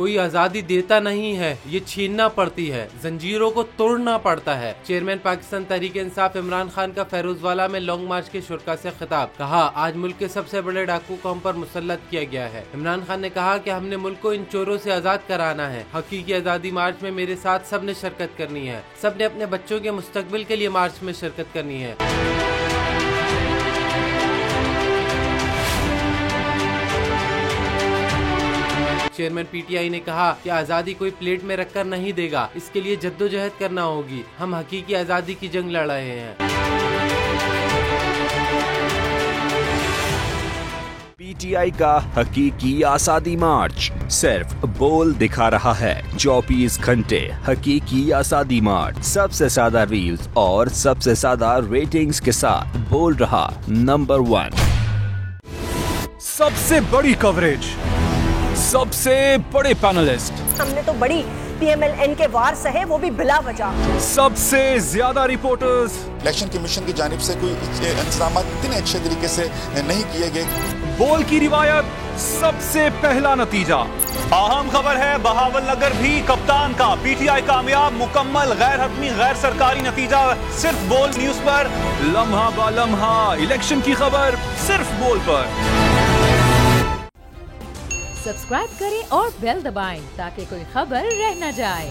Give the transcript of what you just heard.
कोई आजादी देता नहीं है, ये छीनना पड़ती है, जंजीरों को तोड़ना पड़ता है। चेयरमैन पाकिस्तान तहरीक इंसाफ इमरान खान का फैरोजवाला में लॉन्ग मार्च के शुरका से खिताब। कहा, आज मुल्क के सबसे बड़े डाकू को हम पर मुसल्लत किया गया है। इमरान खान ने कहा कि हमने मुल्क को इन चोरों से आजाद कराना है। हकीकी आजादी मार्च में मेरे साथ सबने शिरकत करनी है। सबने अपने बच्चों के मुस्तकबिल के लिए मार्च में शिरकत करनी है। चेयरमैन पीटीआई ने कहा कि आजादी कोई प्लेट में रखकर नहीं देगा, इसके लिए जद्दोजहद करना होगी। हम हकीकी आजादी की जंग लड़ रहे हैं। पीटीआई का हकीकी आजादी मार्च सिर्फ बोल दिखा रहा है। 24 घंटे हकीकी आजादी मार्च, सबसे ज्यादा रील्स और सबसे ज्यादा रेटिंग्स के साथ बोल रहा नंबर 1। सबसे बड़ी कवरेज, सबसे बड़े पैनलिस्ट, हमने तो बड़ी पीएमएलएन के वार सहे, वो भी बिला वजह। सबसे ज्यादा रिपोर्टर्स। इलेक्शन कमीशन की जानिब से कोई इंतजाम इतने अच्छे तरीके से नहीं किए गए। बोल की रिवायत, सबसे पहला नतीजा। अहम खबर है, बहावलनगर भी कप्तान का पीटीआई कामयाब, मुकम्मल गैर हतमी गैर सरकारी नतीजा सिर्फ बोल न्यूज पर। लम्हा बा लम्हा इलेक्शन की खबर सिर्फ बोल पर। सब्सक्राइब करें और बेल दबाएं ताकि कोई खबर रह न जाए।